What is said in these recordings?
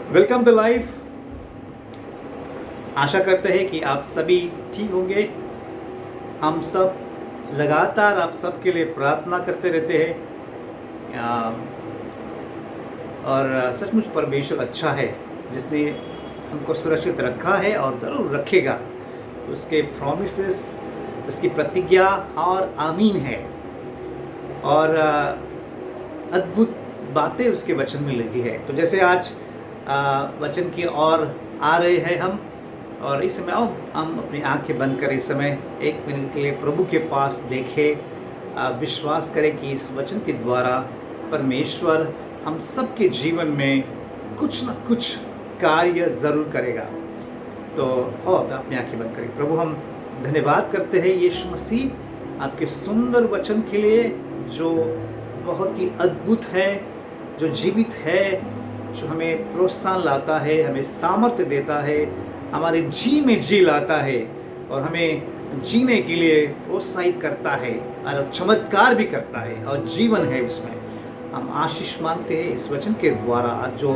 Welcome to life. आशा करते हैं कि आप सभी ठीक होंगे। हम सब लगातार आप सबके लिए प्रार्थना करते रहते हैं। और सचमुच परमेश्वर अच्छा है, जिसने हमको सुरक्षित रखा है और ज़रूर रखेगा। उसके प्रॉमिसेस, उसकी प्रतिज्ञा और आमीन है। और अद्भुत बातें उसके वचन में लगी है। तो जैसे आज वचन की ओर आ रहे हैं हम, और इस समय आओ हम अपनी आंखें बंद करें। इस समय एक मिनट के लिए प्रभु के पास देखें, विश्वास करें कि इस वचन के द्वारा परमेश्वर हम सबके जीवन में कुछ न कुछ कार्य ज़रूर करेगा। तो और अपनी आंखें बंद करें। प्रभु, हम धन्यवाद करते हैं यीशु मसीह आपके सुंदर वचन के लिए, जो बहुत ही अद्भुत है, जो जीवित है, जो हमें प्रोत्साहन लाता है, हमें सामर्थ्य देता है, हमारे जी में जी लाता है और हमें जीने के लिए प्रोत्साहित करता है और चमत्कार भी करता है और जीवन है उसमें। हम आशीष मांगते हैं इस वचन के द्वारा। आज जो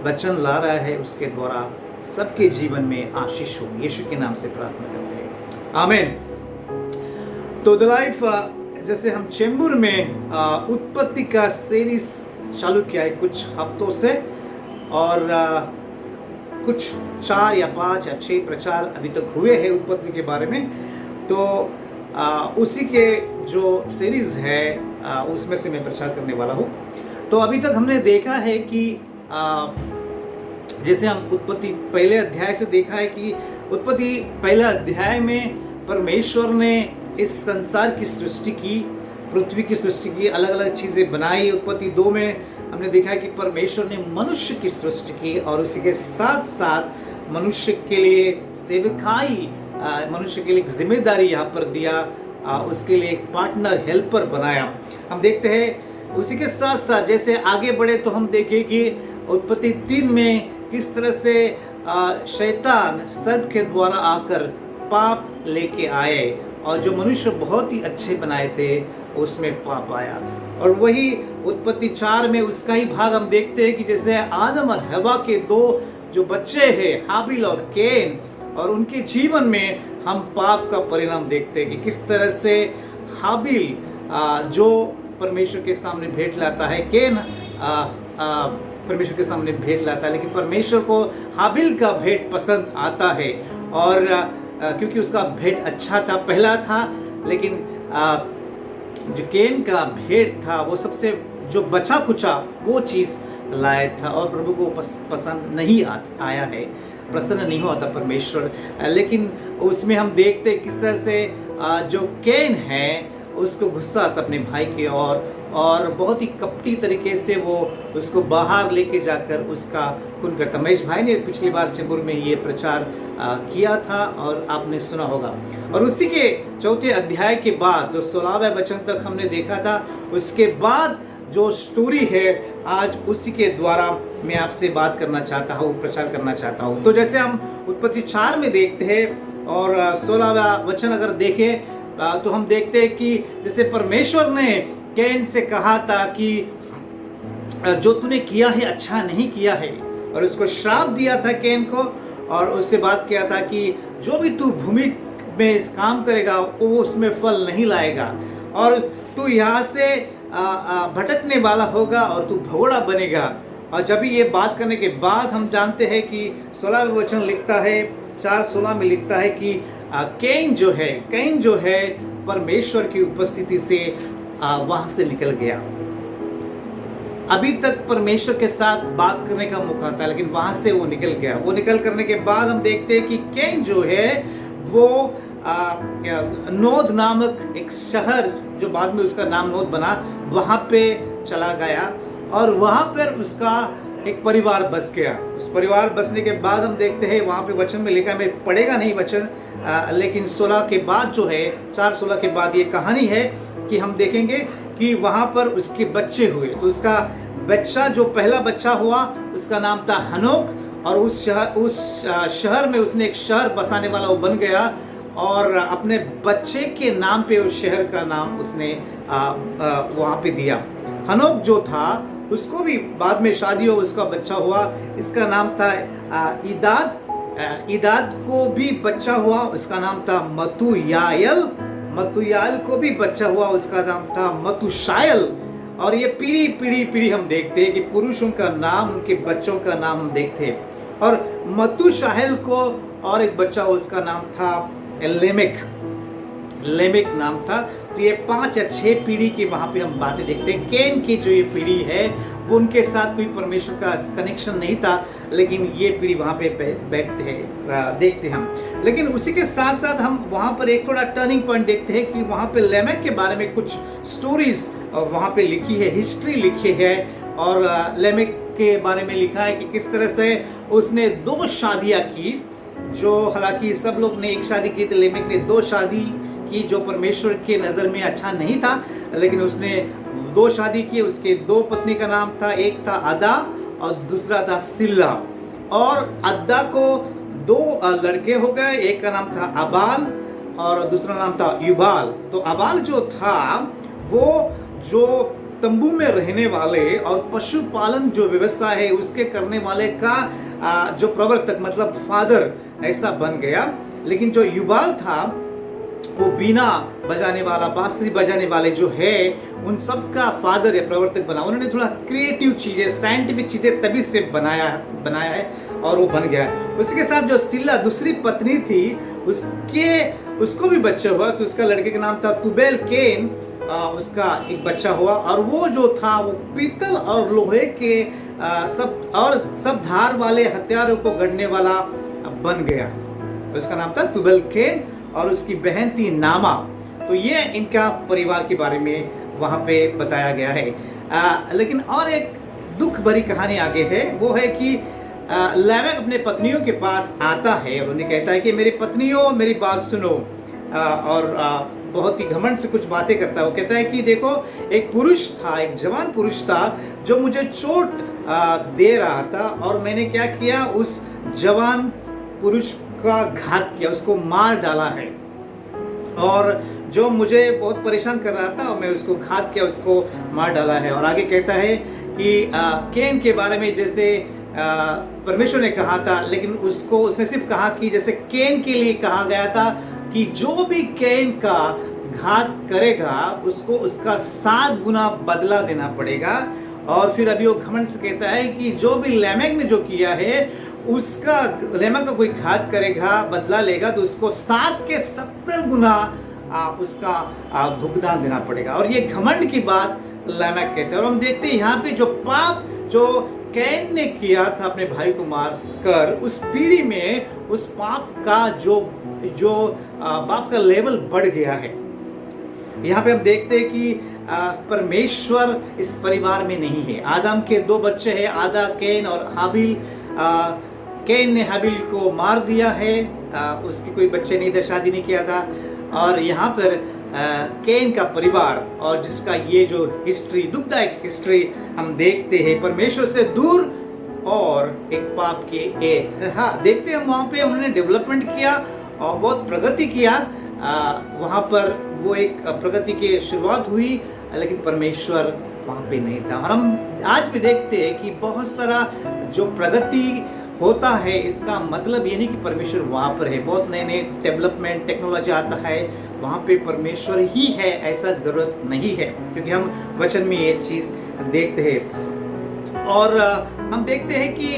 वचन ला रहा है उसके द्वारा सबके जीवन में आशीष हो। यीशु के नाम से प्रार्थना करते हैं, आमीन। तो द लाइफ, जैसे हम चेंबूर में उत्पत्ति का सीरीज चालू किया है कुछ हफ्तों से, और कुछ 4 या 5 या 6 प्रचार अभी तक हुए हैं उत्पत्ति के बारे में। तो उसी के जो सीरीज है उसमें से मैं प्रचार करने वाला हूँ। तो अभी तक हमने देखा है कि जैसे हम उत्पत्ति पहले अध्याय से देखा है कि उत्पत्ति पहले अध्याय में परमेश्वर ने इस संसार की सृष्टि की, पृथ्वी की सृष्टि की, अलग अलग चीज़ें बनाई। उत्पत्ति 2 में हमने देखा कि परमेश्वर ने मनुष्य की सृष्टि की और उसी के साथ साथ मनुष्य के लिए सेवकाई, मनुष्य के लिए एक जिम्मेदारी यहाँ पर दिया, उसके लिए एक पार्टनर, हेल्पर बनाया। हम देखते हैं उसी के साथ साथ जैसे आगे बढ़े तो हम देखें कि उत्पत्ति 3 में किस तरह से शैतान सर्प के द्वारा आकर पाप लेके आए, और जो मनुष्य बहुत ही अच्छे बनाए थे उसमें पाप आया। और वही उत्पत्ति 4 में उसका ही भाग हम देखते हैं कि जैसे आदम और हवा के 2 जो बच्चे हैं, हाबिल और कैन, और उनके जीवन में हम पाप का परिणाम देखते हैं कि किस तरह से हाबिल जो परमेश्वर के सामने भेंट लाता है, कैन परमेश्वर के सामने भेंट लाता है, लेकिन परमेश्वर को हाबिल का भेंट पसंद आता है। और क्योंकि उसका भेंट अच्छा था, पहला था, लेकिन जो कैन का भेंट था वो सबसे जो बचा कुचा वो चीज़ लाया था, और प्रभु को पसंद नहीं आया है, प्रसन्न नहीं होता परमेश्वर। लेकिन उसमें हम देखते किस तरह से जो कैन है उसको गुस्सा आता अपने भाई की ओर, और बहुत ही कपटी तरीके से वो उसको बाहर लेके जाकर उसका खून करता। महेश भाई ने पिछली बार चेंबूर में ये प्रचार किया था और आपने सुना होगा। और उसी के 4थे अध्याय के बाद जो 16वें वचन तक हमने देखा था, उसके बाद जो स्टोरी है आज उसी के द्वारा मैं आपसे बात करना चाहता हूँ, प्रचार करना चाहता हूँ। तो जैसे हम उत्पत्ति 4 में देखते हैं और 16वां वचन अगर देखें तो हम देखते हैं कि जैसे परमेश्वर ने कैन से कहा था कि जो तूने किया है अच्छा नहीं किया है, और उसको श्राप दिया था कैन को, और उससे बात किया था कि जो भी तू भूमि में काम करेगा वो उसमें फल नहीं लाएगा, और तू यहाँ से भटकने वाला होगा और तू भगोड़ा बनेगा। और जब ये बात करने के बाद हम जानते हैं कि 16वें वचन लिखता है, 4:16 में लिखता है कि कैन जो है परमेश्वर की उपस्थिति से वहाँ से निकल गया। अभी तक परमेश्वर के साथ बात करने का मौका था, लेकिन वहाँ से वो निकल गया। वो निकल करने के बाद हम देखते हैं कि कैन जो है वो नोद नामक एक शहर, जो बाद में उसका नाम नोद बना, वहाँ पे चला गया, और वहाँ पर उसका एक परिवार बस गया। उस परिवार बसने के बाद हम देखते हैं वहाँ पे वचन में लिखा, मैं पढ़ेगा नहीं वचन, लेकिन 16 के बाद जो है, 4:16 के बाद ये कहानी है कि हम देखेंगे कि वहाँ पर उसके बच्चे हुए। तो उसका बच्चा, जो पहला बच्चा हुआ, उसका नाम था हनोक, और उस शहर में उसने एक शहर बसाने वाला वो बन गया, और अपने बच्चे के नाम पे उस शहर का नाम उसने वहाँ पे दिया। हनोक जो था उसको भी बाद में शादी हो, उसका बच्चा हुआ, इसका नाम था इदाद। इदाद को भी बच्चा हुआ, उसका नाम था मतुयायल। मतुयायल को भी बच्चा हुआ, उसका नाम था मतुशायल। और ये पीढ़ी पीढ़ी पीढ़ी हम देखते हैं कि पुरुषों का नाम, उनके बच्चों का नाम हम देखते हैं। और मतुशायल को और एक बच्चा, उसका नाम था लेमेक। लेमेक नाम था। तो ये 5 या 6 पीढ़ी की वहां पे हम बातें देखते हैं। केन की जो ये पीढ़ी है वो उनके साथ कोई परमेश्वर का कनेक्शन नहीं था, लेकिन ये पीढ़ी वहां पे बैठते हैं, देखते हैं हम। लेकिन उसी के साथ साथ हम वहां पर एक थोड़ा टर्निंग पॉइंट देखते हैं कि वहां पे लेमेक के बारे में कुछ स्टोरीज वहां पे लिखी है, हिस्ट्री लिखी है। और लेमेक के बारे में लिखा है कि किस तरह से उसने 2 शादियां की, जो हालांकि सब लोग ने एक शादी की थी, लेमेक ने 2 शादी की, जो परमेश्वर के नज़र में अच्छा नहीं था, लेकिन उसने 2 शादी की। उसके 2 पत्नी का नाम था, एक था अदा और दूसरा था सिल्ला। और अद्दा को 2 लड़के हो गए, एक का नाम था अबाल और दूसरा नाम था युबाल। तो अबाल जो था वो जो तंबू में रहने वाले और पशुपालन जो व्यवसाय है उसके करने वाले का जो प्रवर्तक, मतलब फादर ऐसा बन गया। लेकिन जो युबाल था वो बीना बजाने वाला, बांसुरी बजाने वाले जो है, उन सब का फादर या प्रवर्तक बना। उन्होंने थोड़ा क्रिएटिव चीजें, साइंटिफिक चीजें तभी से बनाया है और वो बन गया। उसके साथ जो सिल्ला दूसरी पत्नी थी, उसको भी बच्चा हुआ। तो उसका लड़के का नाम था तुबेल केन, उसका एक बच्चा हुआ। और वो जो था वो पीतल और लोहे के सब धार वाले हथियारों को गढ़ने वाला बन गया। उसका नाम था तुबेल केन और उसकी बहन थी नामा। तो ये इनका परिवार के बारे में वहाँ पे बताया गया है। लेकिन और एक दुख भरी कहानी आगे है। वो है कि लेमेक अपने पत्नियों के पास आता है और उन्हें कहता है कि मेरी पत्नियों, मेरी बात सुनो। और बहुत ही घमंड से कुछ बातें करता है। वो कहता है कि देखो, एक पुरुष था, एक जवान पुरुष था जो मुझे चोट दे रहा था, और मैंने क्या किया, उस जवान पुरुष का घात किया, उसको मार डाला है। और जो मुझे बहुत परेशान कर रहा था और मैं उसको घात किया, उसको मार डाला है। और आगे कहता है कि केन के बारे में जैसे परमेश्वर ने कहा था, लेकिन उसने सिर्फ कहा कि जैसे केन के लिए कहा गया था कि जो भी केन का घात करेगा उसको उसका 7 गुना बदला देना पड़ेगा। और फिर अभी वो घमंड से कहता है कि जो भी लेमेक ने जो किया है, उसका लेमेक का कोई घात करेगा, बदला लेगा, तो उसको 7 के 70 गुना उसका भुगतान देना पड़ेगा। और ये घमंड की बात लेमेक कहते हैं। और हम देखते हैं यहाँ पे जो पाप जो कैन ने किया था अपने भाई को मार कर, उस पीढ़ी में उस पाप का जो पाप का लेवल बढ़ गया है। यहाँ पे हम देखते हैं कि परमेश्वर इस परिवार में नहीं है। आदम के 2 बच्चे हैं, आदा, कैन और हाबिल। कैन ने हाबिल को मार दिया है, उसके कोई बच्चे नहीं थे, शादी नहीं किया था। और यहाँ पर कैन का परिवार और जिसका ये जो हिस्ट्री, दुखदायक हिस्ट्री हम देखते हैं, परमेश्वर से दूर और एक पाप के देखते हैं। वहाँ पे उन्होंने डेवलपमेंट किया और बहुत प्रगति किया। वहाँ पर वो एक प्रगति की शुरुआत हुई, लेकिन परमेश्वर वहाँ पे नहीं था। और हम आज भी देखते हैं कि बहुत सारा जो प्रगति होता है, इसका मतलब ये नहीं कि परमेश्वर वहाँ पर है। बहुत नए नए डेवलपमेंट, टेक्नोलॉजी आता है, वहाँ पे परमेश्वर ही है ऐसा ज़रूरत नहीं है, क्योंकि हम वचन में ये चीज़ देखते हैं। और हम देखते हैं कि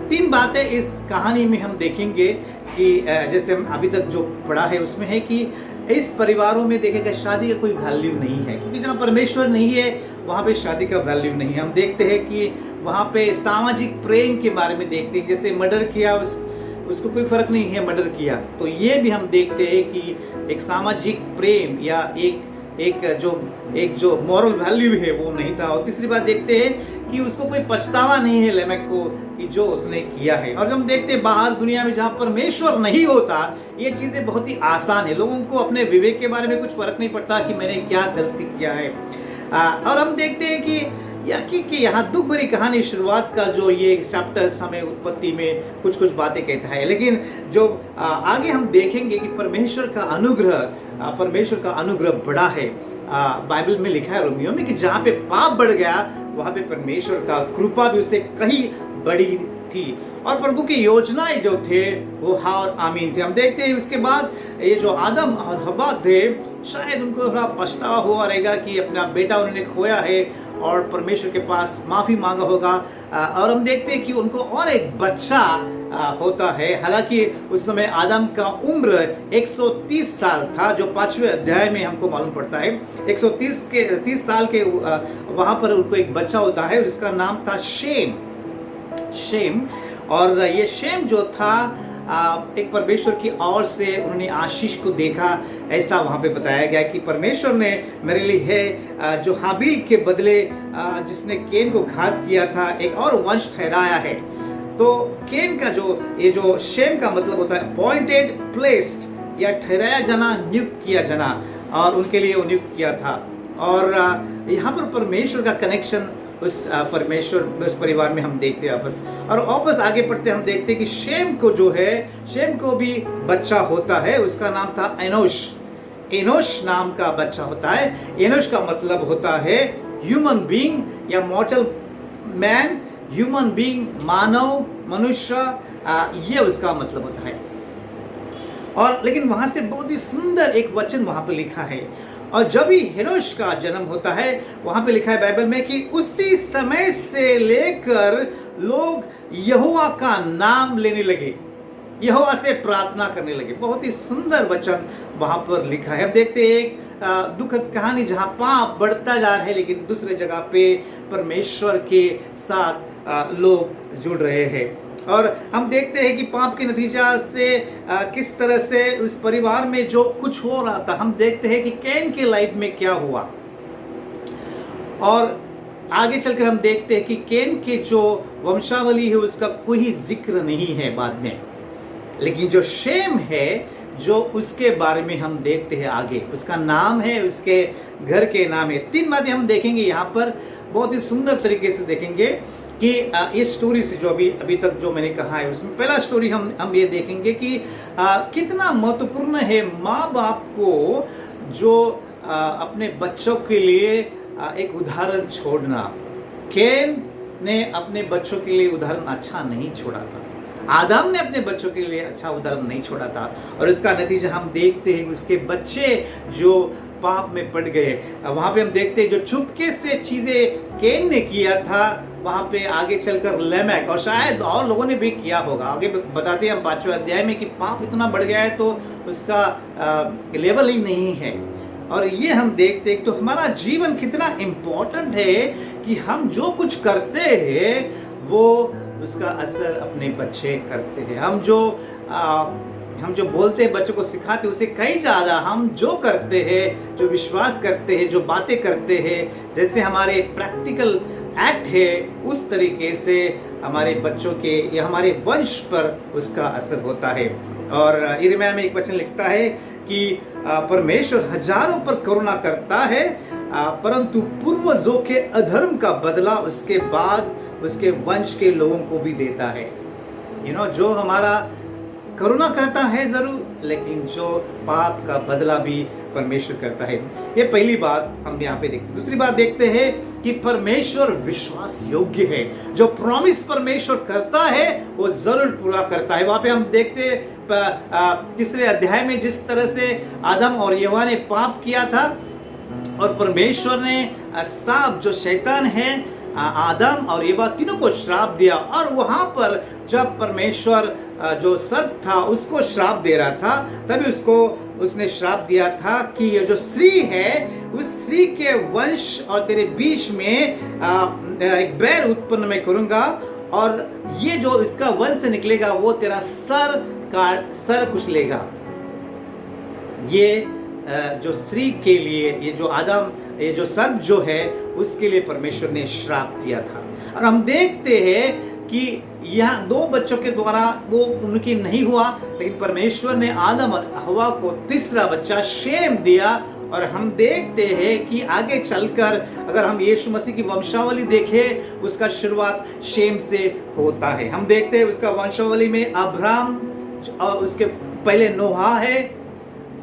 3 बातें इस कहानी में हम देखेंगे कि जैसे हम अभी तक जो पढ़ा है उसमें है कि इस परिवारों में देखेगा शादी का कोई वैल्यू नहीं है, क्योंकि जहाँ परमेश्वर नहीं है वहाँ पे शादी का वैल्यू नहीं है। हम देखते हैं कि वहाँ पे सामाजिक प्रेम के बारे में देखते हैं, जैसे मर्डर किया उसको कोई फर्क नहीं है, मर्डर किया। तो ये भी हम देखते हैं कि एक सामाजिक प्रेम या एक जो मॉरल वैल्यू है वो नहीं था। और तीसरी बात देखते हैं कि उसको कोई पछतावा नहीं है लेमेक को कि जो उसने किया है। और हम देखते हैं बाहर दुनिया में जहाँ परमेश्वर नहीं होता, ये चीज़ें बहुत ही आसान है। लोगों को अपने विवेक के बारे में कुछ फर्क नहीं पड़ता कि मैंने क्या गलती किया है। और हम देखते हैं कि यहाँ दुख भरी कहानी शुरुआत का जो ये चैप्टर्स हमें उत्पत्ति में कुछ बातें कहता है, लेकिन जो आगे हम देखेंगे कि परमेश्वर का अनुग्रह बड़ा है। बाइबल में लिखा है रोमियो में कि जहाँ पे पाप बढ़ गया वहाँ पे परमेश्वर का कृपा भी उससे कहीं बड़ी थी, और प्रभु की योजनाएं जो थे वो हाँ और आमीन थे। हम देखते हैं उसके बाद ये जो आदम और हवा थे, शायद उनको थोड़ा पछतावा हुआ रहेगा कि अपना बेटा उन्होंने खोया है, और परमेश्वर के पास माफ़ी मांगा होगा। और हम देखते हैं कि उनको और एक बच्चा होता है। हालांकि उस समय आदम का उम्र 130 साल था, जो 5वें अध्याय में हमको मालूम पड़ता है। 30 साल के वहाँ पर उनको एक बच्चा होता है जिसका नाम था शेम। और ये शेम जो था एक परमेश्वर की ओर से उन्होंने आशीष को देखा, ऐसा वहाँ पे बताया गया कि परमेश्वर ने मेरे लिए है जो हाबिल के बदले जिसने केन को घात किया था, एक और वंश ठहराया है। तो केन का ये जो शेम का मतलब होता है अपॉइंटेड, प्लेस्ड या ठहराया जाना, नियुक्त किया जाना, और उनके लिए वो नियुक्त किया था। और यहाँ पर परमेश्वर का कनेक्शन उस परमेश्वर उस परिवार में हम देखते हैं वापस। और वापस आगे पढ़ते हम देखते हैं कि शेम को भी बच्चा होता है, उसका नाम था एनोश नाम का बच्चा होता है। एनोश का मतलब होता है ह्यूमन बीइंग या मॉर्टल मैन, ह्यूमन बीइंग, मानव, मनुष्य, ये उसका मतलब होता है। और लेकिन वहां से बहुत ही सुंदर एक वचन वहां पर लिखा है, और जब ही हेनोश का जन्म होता है, वहां पे लिखा है बाइबल में कि उसी समय से लेकर लोग यहोवा का नाम लेने लगे, यहोवा से प्रार्थना करने लगे। बहुत ही सुंदर वचन वहां पर लिखा है। अब देखते हैं एक दुखद कहानी जहां पाप बढ़ता जा रहा है, लेकिन दूसरे जगह पे परमेश्वर के साथ लोग जुड़ रहे हैं। और हम देखते हैं कि पाप के नतीजा से किस तरह से उस परिवार में जो कुछ हो रहा था, हम देखते हैं कि कैन के लाइफ में क्या हुआ। और आगे चलकर हम देखते हैं कि कैन के जो वंशावली है उसका कोई जिक्र नहीं है बाद में, लेकिन जो शेम है जो उसके बारे में हम देखते हैं आगे, उसका नाम है, उसके घर के नाम है। 3 बातें हम देखेंगे यहाँ पर, बहुत ही सुंदर तरीके से देखेंगे कि इस स्टोरी से जो अभी तक जो मैंने कहा है उसमें पहला स्टोरी हम ये देखेंगे कि कितना महत्वपूर्ण है माँ बाप को जो अपने बच्चों के लिए एक उदाहरण छोड़ना। कैन ने अपने बच्चों के लिए उदाहरण अच्छा नहीं छोड़ा था, आदम ने अपने बच्चों के लिए अच्छा उदाहरण नहीं छोड़ा था, और इसका नतीजा हम देखते हैं उसके बच्चे जो पाप में पड़ गए। वहाँ पे हम देखते हैं जो चुपके से चीज़ें कैन ने किया था, वहाँ पे आगे चलकर लेमेक और शायद और लोगों ने भी किया होगा। आगे बताते हैं हम 5वें अध्याय में कि पाप इतना बढ़ गया है तो उसका लेवल ही नहीं है। और ये हम देखते हैं तो हमारा जीवन कितना इम्पोर्टेंट है कि हम जो कुछ करते हैं वो उसका असर अपने बच्चे करते हैं। हम जो बोलते हैं, बच्चों को सिखाते हैं, उसे कई ज़्यादा हम जो करते हैं, जो विश्वास करते हैं, जो बातें करते हैं, जैसे हमारे प्रैक्टिकल एक्ट है, उस तरीके से हमारे बच्चों के या हमारे वंश पर उसका असर होता है। और यिर्मयाह में एक वचन लिखता है कि परमेश्वर हजारों पर करुणा करता है, परंतु पूर्वजों के अधर्म का बदला उसके बाद उसके वंश के लोगों को भी देता है। जो हमारा करुणा करता है जरूर, लेकिन जो पाप का बदला भी परमेश्वर करता है। ये पहली बात हम यहाँ पे देखते हैं। दूसरी बात देखते हैं कि परमेश्वर विश्वास योग्य है, जो प्रॉमिस परमेश्वर करता है वो जरूर पूरा करता है। वहाँ पे हम देखते हैं 3 अध्याय में जिस तरह से आदम और यहोवा ने पाप किया था, और परमेश्वर ने सांप जो शैतान है, आदम और यहोवा तीनों को श्राप दिया। और वहाँ पर जब परमेश्वर जो सर्प था उसको श्राप दे रहा था, तभी उसने श्राप दिया था कि ये जो स्त्री है, उस स्त्री के वंश और तेरे बीच में एक बैर उत्पन्न मैं करूंगा, और ये जो इसका वंश से निकलेगा वो तेरा सर कुचलेगा। ये जो स्त्री के लिए, ये जो आदम, ये जो सर्प जो है, उसके लिए परमेश्वर ने श्राप दिया था। और हम देखते हैं कि यहाँ 2 बच्चों के द्वारा वो उनकी नहीं हुआ, लेकिन परमेश्वर ने आदम और हवा को तीसरा बच्चा शेम दिया। और हम देखते हैं कि आगे चलकर अगर हम यीशु मसीह की वंशावली देखें, उसका शुरुआत शेम से होता है। हम देखते हैं उसका वंशावली में अब्राम, और उसके पहले नोहा है,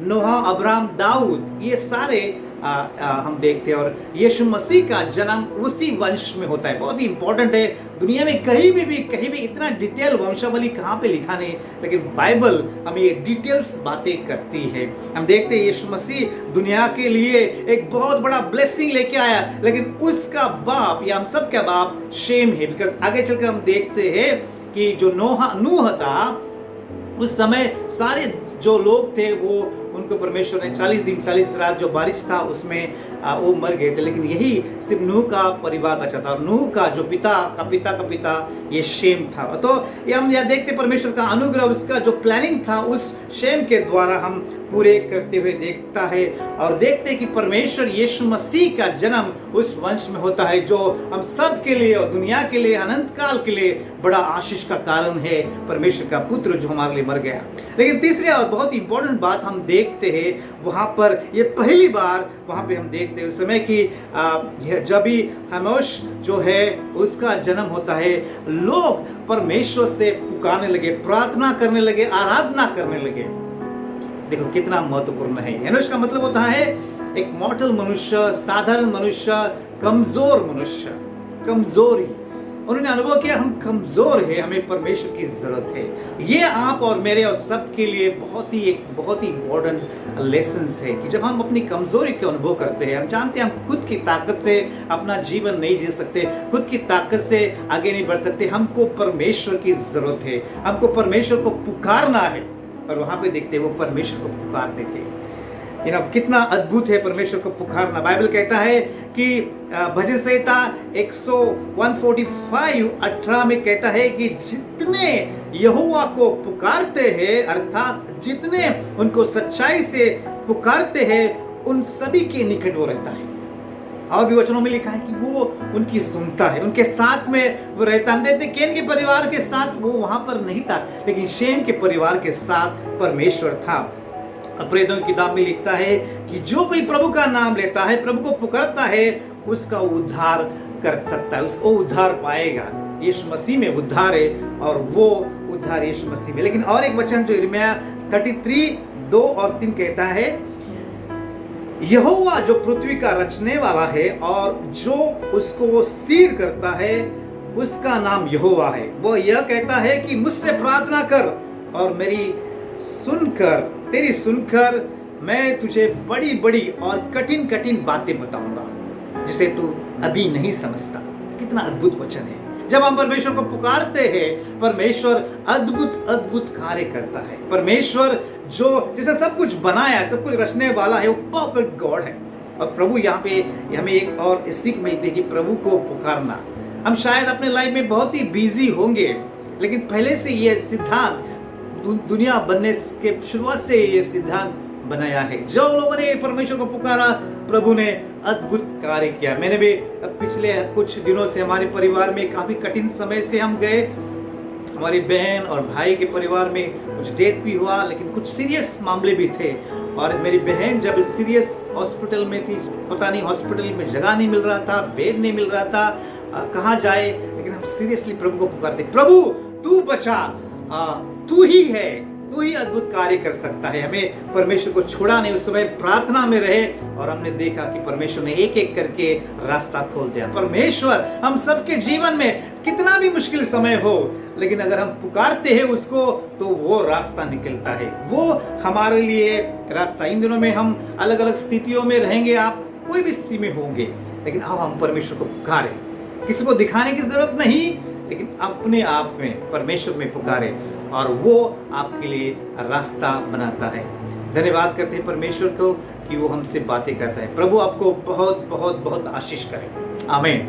नोहा, अब्राम, दाऊद, ये सारे हम देखते हैं। और यीशु मसीह का जन्म उसी वंश में होता है। बहुत ही इंपॉर्टेंट है। दुनिया में कहीं भी इतना डिटेल वंशावली कहाँ पे लिखा नहीं, लेकिन बाइबल हमें ये डिटेल्स बातें करती है। हम देखते हैं यीशु मसीह दुनिया के लिए एक बहुत बड़ा ब्लेसिंग लेके आया, लेकिन उसका बाप या हम सब का बाप शेम है। बिकॉज आगे चलकर हम देखते हैं कि जो नूह था, उस समय सारे जो लोग थे वो उनको परमेश्वर ने 40 दिन 40 रात जो बारिश था उसमें वो मर गए थे, लेकिन यही सिर्फ नूह का परिवार बचा था। और नूह का जो पिता का पिता ये शेम था। तो ये हम यहाँ देखते परमेश्वर का अनुग्रह, उसका जो प्लानिंग था उस शेम के द्वारा हम पूरे करते हुए देखता है। और देखते हैं कि परमेश्वर यीशु मसीह का जन्म उस वंश में होता है, जो हम सब के लिए और दुनिया के लिए अनंत काल के लिए बड़ा आशीष का कारण है। परमेश्वर का पुत्र जो हमारे लिए मर गया। लेकिन तीसरी और बहुत इंपॉर्टेंट बात हम देखते हैं वहाँ पर, ये पहली बार वहाँ पे हम देखते हैं उस समय कि जब भी हनोश जो है उसका जन्म होता है, लोग परमेश्वर से पुकारने लगे, प्रार्थना करने लगे, आराधना करने लगे। देखो कितना महत्वपूर्ण है। हनोश का मतलब होता है एक मॉर्टल मनुष्य, साधारण मनुष्य, कमजोर मनुष्य, कमजोरी। उन्होंने अनुभव किया हम कमजोर हैं, हमें परमेश्वर की जरूरत है। ये आप और मेरे और सब के लिए बहुत ही इम्पोर्टेंट लेसन्स है कि जब हम अपनी कमजोरी को अनुभव करते हैं, हम जानते हैं हम खुद की ताकत से अपना जीवन नहीं जी सकते, खुद की ताकत से आगे नहीं बढ़ सकते, हमको परमेश्वर की जरूरत है, हमको परमेश्वर को पुकारना है। और वहां पे देखते वो परमेश्वर को पुकारते थे। कितना अद्भुत है परमेश्वर को पुकारना। बाइबल कहता है कि भजन संहिता 145:18 में कहता है कि जितने यहोवा को पुकारते हैं, अर्थात जितने उनको सच्चाई से पुकारते हैं, उन सभी के निकट वो रहता है। और भी वचनों में लिखा है कि वो उनकी सुनता है, उनके साथ में वो रहता है। देखते केन के परिवार के साथ वो वहां पर नहीं था, लेकिन शेम के परिवार के साथ परमेश्वर था। प्रेरितों की किताब में लिखता है कि जो कोई प्रभु का नाम लेता है, प्रभु को पुकारता है, उसका उद्धार कर सकता है, उसको उद्धार पाएगा। यीशु मसीह में उद्धार है और वो उद्धार यीशु मसीह में। लेकिन और एक वचन जो यिर्मयाह 33:2 और 3 कहता है, यहोवा जो पृथ्वी का रचने वाला है और जो उसको स्थिर करता है, उसका नाम यहोवा है। वो यह कहता है कि मुझसे प्रार्थना कर और तेरी सुनकर मैं तुझे बड़ी बड़ी और कठिन कठिन बातें बताऊंगा, जिसे तू अभी नहीं समझता। कितना अद्भुत वचन है। जब हम परमेश्वर को पुकारते हैं, परमेश्वर अद्भुत अद्भुत कार्य करता है। परमेश्वर जो जिसे सब कुछ बनाया, सब कुछ रचने वाला है, वो परफेक्ट गॉड है। और प्रभु यहाँ पे हमें एक और सीख मिलती है कि प्रभु को पुकारना। हम शायद अपने लाइफ में बहुत ही बिजी होंगे, लेकिन पहले से ये सिद्धांत दुनिया बनने के शुरुआत से ये सिद्धांत बनाया है। जो लोगों ने परमेश्वर को पुकारा, प्रभु ने अद्भुत कार्य किया। मैंने भी पिछले कुछ दिनों से हमारे परिवार में काफी कठिन समय से हम गए। हमारी बहन और भाई के परिवार में कुछ डेथ भी हुआ, लेकिन कुछ सीरियस मामले भी थे। और मेरी बहन जब सीरियस हॉस्पिटल में थी, पता नहीं हॉस्पिटल में जगह नहीं मिल रहा था, बेड नहीं मिल रहा था, कहाँ जाए। लेकिन हम सीरियसली प्रभु को पुकारते, प्रभु तू बचा, तू ही है, तू ही अद्भुत कार्य कर सकता है। हमें परमेश्वर को छोड़ा नहीं, उस समय प्रार्थना में रहे और हमने देखा कि परमेश्वर ने एक एक करके रास्ता खोल दिया। परमेश्वर हम सबके जीवन में कितना भी मुश्किल समय हो, लेकिन अगर हम पुकारते हैं उसको, तो वो रास्ता निकलता है, वो हमारे लिए रास्ता। इन दिनों में हम अलग अलग स्थितियों में रहेंगे, आप कोई भी स्थिति में होंगे, लेकिन आओ हम परमेश्वर को पुकारें। किसी को दिखाने की जरूरत नहीं, लेकिन अपने आप में परमेश्वर में पुकारे और वो आपके लिए रास्ता बनाता है। धन्यवाद करते हैं परमेश्वर को कि वो हमसे बातें करता है। प्रभु आपको बहुत बहुत बहुत आशीष करे। आमीन।